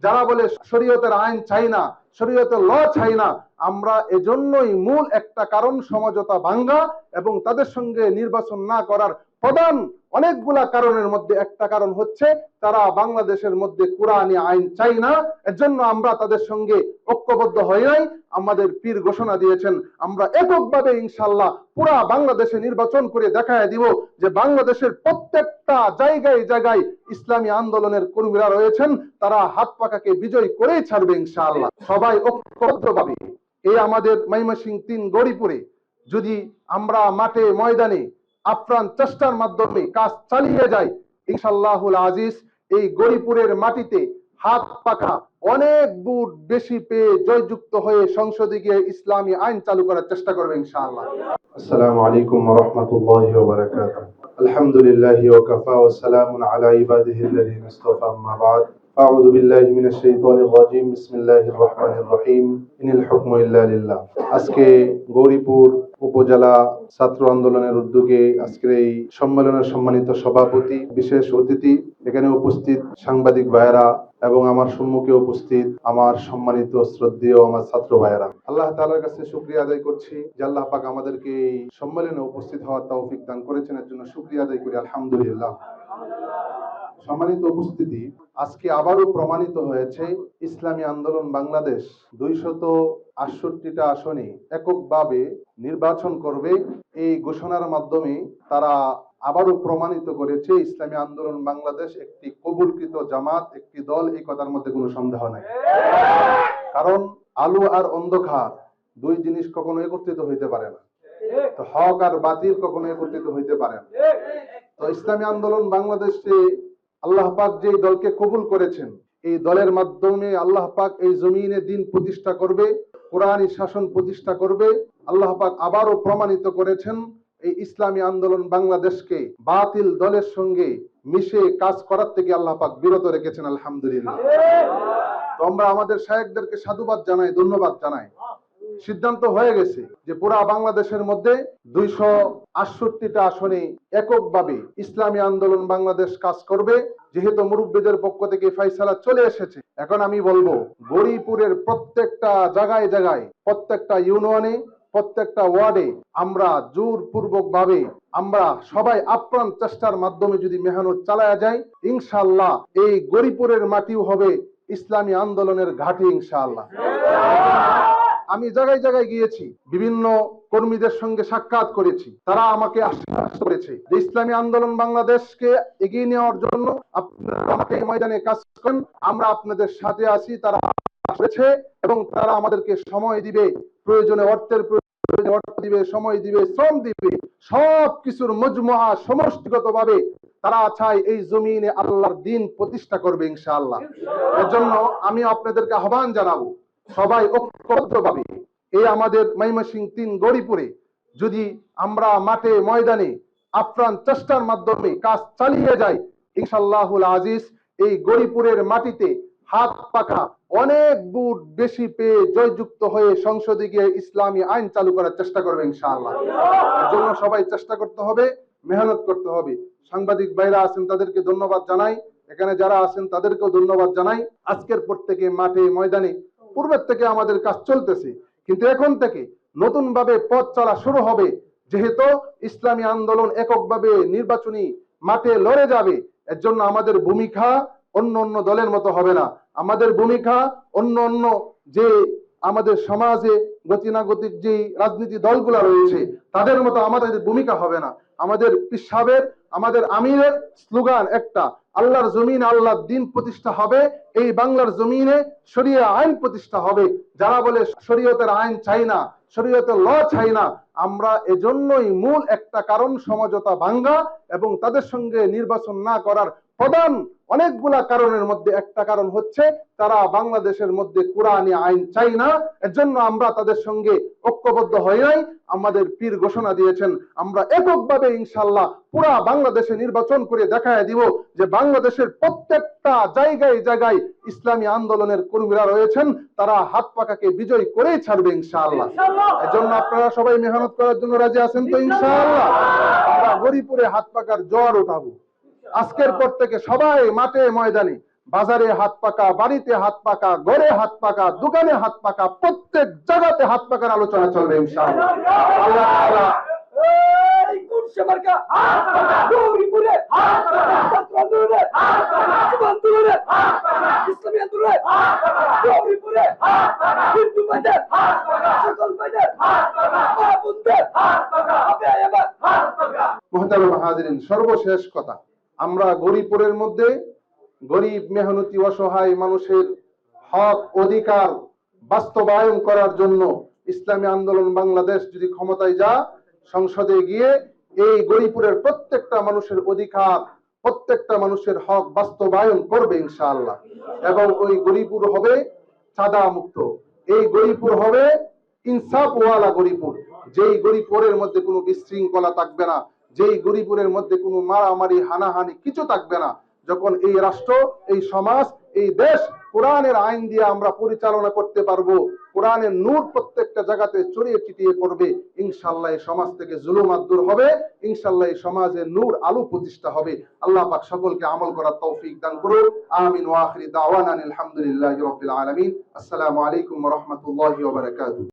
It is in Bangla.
যারা বলে শরীয়তের আইন চাই না, শরীয়তের ল চাই না, আমরা এজন্যই মূল একটা কারণ সমঝোতা ভাঙ্গা এবং তাদের সঙ্গে নির্বাচন না করার প্রধান অনেকগুলা কারণের মধ্যে একটা কারণ হচ্ছে তারা বাংলাদেশের মধ্যে কোরআনী আইন চাই না। এর জন্য আমরা তাদের সঙ্গে ঐক্যবদ্ধ হই নাই। আমাদের পীর ঘোষণা দিয়েছেন আমরা এককভাবে ইনশাআল্লাহ পুরা বাংলাদেশে নির্বাচন করে দেখায় দিব যে বাংলাদেশের প্রত্যেকটা জায়গায় জায়গায় ইসলামী আন্দোলনের কর্মীরা রয়েছেন, তারা হাত পাকাকে বিজয় করেই ছাড়বে ইনশাআল্লাহ। সবাই ঐক্যবদ্ধভাবে এই আমাদের ময়মনসিংহ ৩ গৌরীপুরে যদি আমরা মাঠে ময়দানে আপ্রাণ চেষ্টার মাধ্যমে কাজ চালিয়ে যাই, ইনশাআল্লাহুল আজিজ এই গৌরীপুরের মাটিতে হাত পাকা অনেক দূর বেশি পেয়ে জয়যুক্ত হয়ে সংসদে গিয়ে ইসলামী আইন চালু করার চেষ্টা করবে ইনশাআল্লাহ। আসসালামু আলাইকুম ওয়া রাহমাতুল্লাহি ওয়া বারাকাতুহু। আলহামদুলিল্লাহি ওয়া কাফা ওয়া সালামুন আলা ইবাদিহিল্লাযিনা ইসতাফা, আম্মা বা'দ। আউযু বিল্লাহি মিনাশ শাইতানির রাজীম। বিসমিল্লাহির রহমানির রহিম। ইনিল হুকমু ইল্লা লিল্লাহ। আজকে গৌরীপুর উপজেলা ছাত্র আন্দোলনের উদ্যোগে আজকের এই সম্মেলনের সম্মানিত সভাপতি, বিশেষ অতিথি, এখানে উপস্থিত সাংবাদিক ভাইয়েরা এবং আমার সম্মুখে উপস্থিত আমার সম্মানিত শ্রদ্ধেয় আমার ছাত্র ভাইয়েরা, আল্লাহ তাআলার কাছে শুকরিয়া আদায় করছি যে আল্লাহ পাক আমাদেরকে এই সম্মেলনে উপস্থিত হওয়ার তৌফিক দান করেছেন। এর জন্য শুকরিয়া আদায় করি আলহামদুলিল্লাহ। সম্মানিত উপস্থিতি, আজকে আবারও প্রমাণিত হয়েছে ইসলামী আন্দোলন বাংলাদেশ 268টা আসনে এককভাবে নির্বাচন করবে। এই ঘোষণার মাধ্যমে তারা আবারও প্রমাণিত করেছে ইসলামী আন্দোলন বাংলাদেশ একটি কবুলকৃত জামাত, একটি দল, এই কথার মধ্যে কোনো সন্দেহ নাই। কারণ আলো আর অন্ধকার দুই জিনিস কখনো একত্রিত হইতে পারে না, তো হক আর বাতিল কখনো একত্রিত হইতে পারে না। তো ইসলামী আন্দোলন বাংলাদেশে আল্লাহ পাক যে দলকে কবুল করেছেন, এই দলের মাধ্যমে আল্লাহ পাক এই জমিনে দ্বীন প্রতিষ্ঠা করবে, কোরআনী শাসন প্রতিষ্ঠা করবে। আল্লাহ পাক আবারও প্রমাণিত করেছেন এই ইসলামী আন্দোলন বাংলাদেশকে বাতিল দলের সঙ্গে মিশে কাজ করার থেকে আল্লাহ পাক বিরত রেখেছেন আলহামদুলিল্লাহ। তো আমরা আমাদের শায়েখদেরকে সাধুবাদ জানাই, ধন্যবাদ জানাই। সিদ্ধান্ত হয়ে গেছে যে পুরা বাংলাদেশের মধ্যে 268টা আসনে এককভাবে ইসলামী আন্দোলন বাংলাদেশ কাজ করবে। যেহেতু মুরব্বীদের পক্ষ থেকে ফয়সালা চলে এসেছে, এখন আমি বলবো গৌরীপুরের প্রত্যেকটা জায়গায় জায়গায়, প্রত্যেকটা ইউনিয়নে, প্রত্যেকটা ওয়ার্ডে আমরা জোরপূর্বক ভাবে আমরা সবাই আপ্রাণ চেষ্টার মাধ্যমে যদি মেহনত চালায়া যায়, ইনশাআল্লাহ এই গৌরীপুরের মাটিও হবে ইসলামী আন্দোলনের ঘাঁটি ইনশাআল্লাহ। আমি জায়গায় জায়গায় গিয়েছি, বিভিন্ন কর্মীদের সঙ্গে সাক্ষাৎ করেছি, তারা আমাকে আশ্বাস করেছে যে ইসলামী আন্দোলন বাংলাদেশকে এগিয়ে নেওয়ার জন্য আপনারা আমাকে ময়দানে কাজ করেন, আমরা আপনাদের সাথে আছি। তারা আসছে এবং তারা আমাদেরকে সময় দিবে, প্রয়োজনে অর্থের প্রয়োজনে অর্থ দিবে, সময় দিবে, শ্রম দিবে, সব কিছুর মজমুআ সমষ্টিগতভাবে তারা চায় এই জমিনে আল্লাহর দ্বীন প্রতিষ্ঠা করবে ইনশাআল্লাহ। এর জন্য আমি আপনাদেরকে আহ্বান জানাবো, সবাই ঐক্যবদ্ধভাবে এই আমাদের ময়মনসিংহ ৩ গৌরীপুরে যদি আমরা মাঠে ময়দানে আপ্রাণ চেষ্টার মাধ্যমে কাজ চালিয়ে যাই, ইনশাআল্লাহুল আজিজ এই গৌরীপুরের মাটিতে হাত পাকা অনেক দূর বেশি পেয়ে জয়যুক্ত হয়ে সংসদে গিয়ে ইসলামী আইন চালু করার চেষ্টা করবে ইনশাআল্লাহ। এর জন্য সবাই চেষ্টা করতে হবে, মেহনত করতে হবে। সাংবাদিক ভাইরা আছেন তাদেরকে ধন্যবাদ জানাই, এখানে যারা আছেন তাদেরকেও ধন্যবাদ জানাই। আজকের পর থেকে মাঠে ময়দানে পূর্বের থেকে আমাদের কাজ চলতেছে, কিন্তু এখন থেকে নতুন ভাবে পথ চলা শুরু হবে। যেহেতু ইসলামী আন্দোলন এককভাবে নির্বাচনী মাঠে লড়ে যাবে, এর জন্য আমাদের ভূমিকা অন্য অন্য দলের মতো হবে না। আমাদের ভূমিকা অন্য অন্য যে আমাদের সমাজে গতানুগতিক যে রাজনীতি দলগুলো রয়েছে তাদের মতো আমাদের ভূমিকা হবে না। আমাদের পিসাবের, আমাদের আমিরের স্লোগান একটা, আল্লাহর জমিনে আল্লাহর দ্বীন প্রতিষ্ঠা হবে, এই বাংলার জমিনে শরিয়া আইন প্রতিষ্ঠা হবে। যারা বলে শরীয়তের আইন চাই না, শরীয়তের ল চাই না, আমরা এজন্যই মূল একটা কারণ সমঝোতা ভাঙ্গা এবং তাদের সঙ্গে নির্বাচন না করার প্রধান অনেকগুলা কারণের মধ্যে একটা কারণ হচ্ছে তারা বাংলাদেশের মধ্যে কোরআনী আইন চাই না। এর জন্য আমরা তাদের সঙ্গে ঐক্যবদ্ধ হই নাই। আমাদের পীর ঘোষণা দিয়েছেন আমরা এককভাবে ইনশাআল্লাহ পুরা বাংলাদেশে নির্বাচন করে দেখায় দিব যে বাংলাদেশের প্রত্যেকটা জায়গায় জায়গায় ইসলামী আন্দোলনের কর্মীরা রয়েছেন, তারা হাত পাকাকে বিজয় করেই ছাড়বে ইনশাআল্লাহ। এর জন্য আপনারা সবাই মেহনত করার জন্য রাজি আছেন তো ইনশাআল্লাহ? আমরা গৌরীপুরে হাত পাকার জোয়ার উঠাবো। আজকের পর থেকে সবাই মাঠে ময়দানে বাজারে হাত পাকা, বাড়িতে হাত পাকা, ঘরে হাত পাকা, দোকানে হাত পাকা, প্রত্যেক জায়গাতে হাত পাকার আলোচনা চলবে ইনশাআল্লাহ। আল্লাহ তাআলা মুহতারাম হাজিরিন, সর্বশেষ কথা, আমরা গরিপুরের মধ্যে গরিব মেহনতি অসহায় মানুষের হক অধিকার বাস্তবায়ন করার জন্য ইসলামী আন্দোলন বাংলাদেশ যদি ক্ষমতায় সংসদে গিয়ে এই গরিপুরের প্রত্যেকটা মানুষের অধিকার, প্রত্যেকটা মানুষের হক বাস্তবায়ন করবে ইনশাআল্লাহ। এবং ওই গরিপুর হবে চাঁদা মুক্ত, এই গরিপুর হবে ইনসাফওয়ালা গরিপুর, যেই গরিপুরের মধ্যে কোনো বিশৃঙ্খলা থাকবে না, যেই গরিপুরের মধ্যে কোনো মারামারি হানাহানি কিছু থাকবে না। যখন এই রাষ্ট্র, এই সমাজ, এই দেশ কোরআনের আইন দিয়ে আমরা পরিচালনা করতে পারবো, কোরআনের নূর প্রত্যেকটা জায়গাতে ছড়িয়ে ছিটিয়ে পড়বে, ইনশাআল্লাহ এই সমাজ থেকে জুলুমাত দূর হবে, ইনশাআল্লাহ এই সমাজে নূর আলো প্রতিষ্ঠা হবে। আল্লাহ পাক সকলকে আমল করার তৌফিক দান করুন। আমিন ওয়া আখিরি দাওয়ানা আলহামদুলিল্লাহি রাব্বিল আলামিন। আসসালামু আলাইকুম ওয়া রাহমাতুল্লাহি ওয়া বারাকাতুহু।